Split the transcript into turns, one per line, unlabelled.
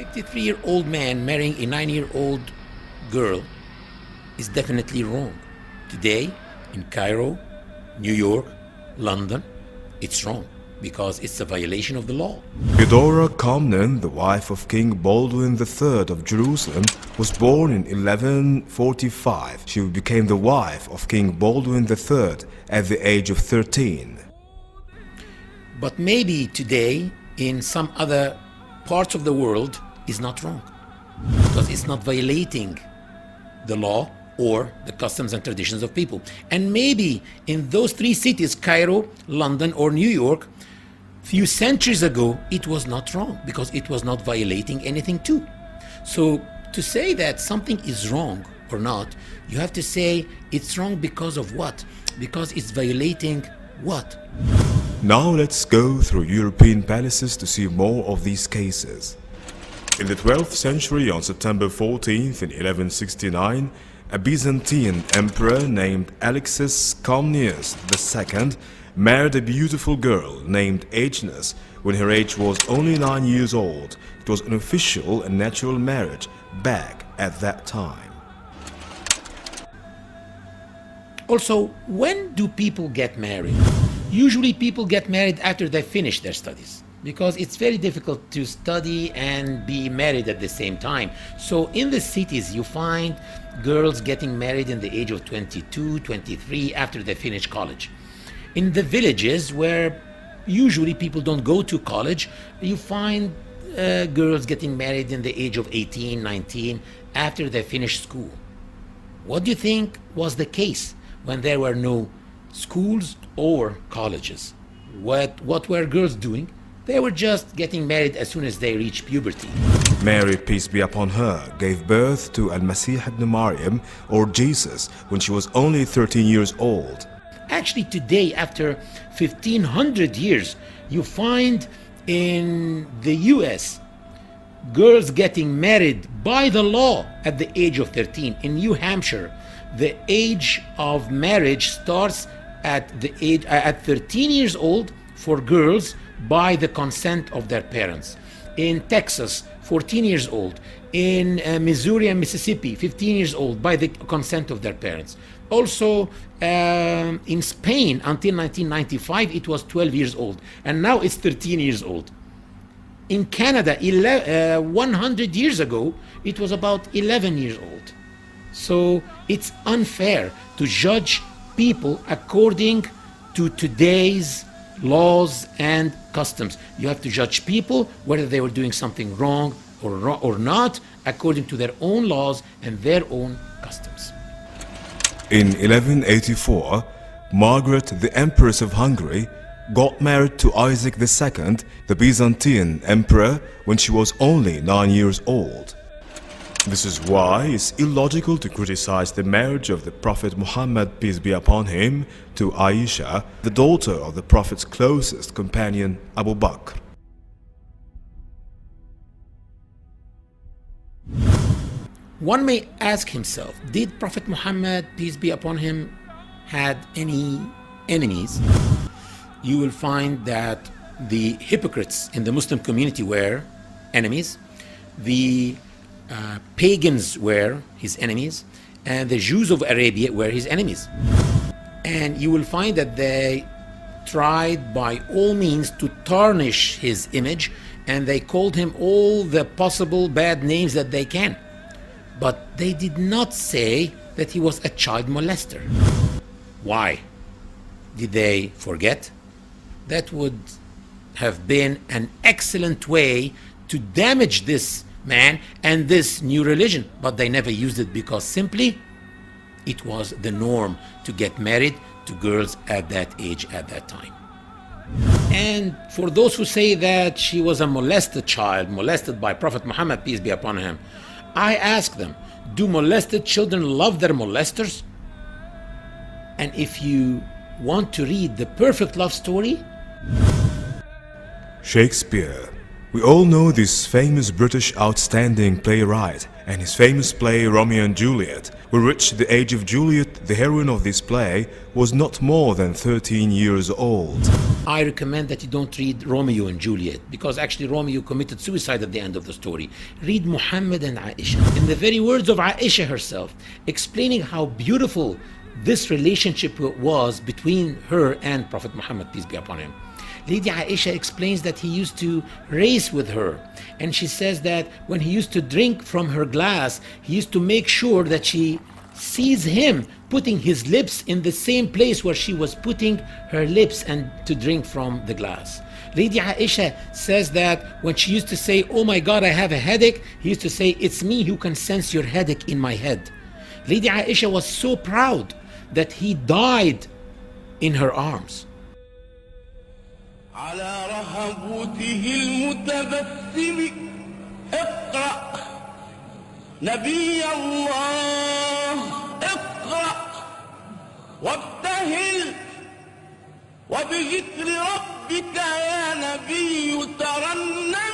53-year-old man marrying a 9-year-old girl is definitely wrong. Today, in Cairo, New York, London, it's wrong because it's a violation of the law.
Eudora Comnene, the wife of King Baldwin III of Jerusalem, was born in 1145. She became the wife of King Baldwin III at the age of 13.
But maybe today, in some other parts of the world, is not wrong because it's not violating the law or the customs and traditions of people. And maybe in those three cities, Cairo, London, or New York, few centuries ago, it was not wrong because it was not violating anything too. So to say that something is wrong or not, you have to say it's wrong because of what? Because it's violating what?
Now let's go through European palaces to see more of these cases. In the 12th century, on September 14th in 1169, a Byzantine emperor named Alexis Comnenus II married a beautiful girl named Agnes when her age was only 9 years old. It was an official and natural marriage back at that time.
Also, when do people get married? Usually people get married after they finish their studies because it's very difficult to study and be married at the same time. So in the cities you find girls getting married in the age of 22, 23 after they finish college. In the villages where usually people don't go to college, you find girls getting married in the age of 18, 19 after they finish school. What do you think was the case when there were no schools or colleges? What were girls doing? They were just getting married as soon as they reached puberty.
Mary, peace be upon her, gave birth to Al-Masih ibn Maryam, or Jesus, when she was only 13 years old.
Actually, today, after 1500 years, you find in the US girls getting married by the law at the age of 13. In New Hampshire, the age of marriage starts at 13 years old for girls by the consent of their parents. In Texas, 14 years old. In Missouri and Mississippi, 15 years old by the consent of their parents. Also in Spain, until 1995, it was 12 years old. And now it's 13 years old. In Canada, 100 years ago, it was about 11 years old. So it's unfair to judge people according to today's laws and customs. You have to judge people whether they were doing something wrong or not according to their own laws and their own customs.
In 1184, Margaret, the Empress of Hungary, got married to Isaac II, the Byzantine emperor, when she was only 9 years old. This is why it's illogical to criticize the marriage of the Prophet Muhammad, peace be upon him, to Aisha, the daughter of the Prophet's closest companion, Abu Bakr.
One may ask himself, did Prophet Muhammad, peace be upon him, had any enemies? You will find that the hypocrites in the Muslim community were enemies. The pagans were his enemies, and the Jews of Arabia were his enemies. And you will find that they tried by all means to tarnish his image, and they called him all the possible bad names that they can. But they did not say that he was a child molester. Why? Did they forget? That would have been an excellent way to damage this man and this new religion, but they never used it because simply it was the norm to get married to girls at that age at that time. And for those who say that she was a molested child, molested by Prophet Muhammad, peace be upon him, I ask them, do molested children love their molesters? And if you want to read the perfect love story,
Shakespeare. We all know this famous British outstanding playwright and his famous play Romeo and Juliet, who reached the age of Juliet The heroine of this play was not more than 13 years old.
I recommend that you don't read Romeo and Juliet, because actually Romeo committed suicide at the end of the story. Read Mohammad and Aisha. In the very words of Aisha herself, explaining how beautiful this relationship was between her and Prophet Muhammad, peace be upon him. Lady Aisha explains that he used to race with her, and she says that when he used to drink from her glass, he used to make sure that she sees him putting his lips in the same place where she was putting her lips and to drink from the glass. Lady Aisha says that when she used to say, "Oh my God, I have a headache," he used to say, "It's me who can sense your headache in my head." Lady Aisha was so proud that he died in her arms.
على رهبته المتبسم اقرأ نبي الله اقرأ وابتهل وبذكر ربك يا نبي ترنم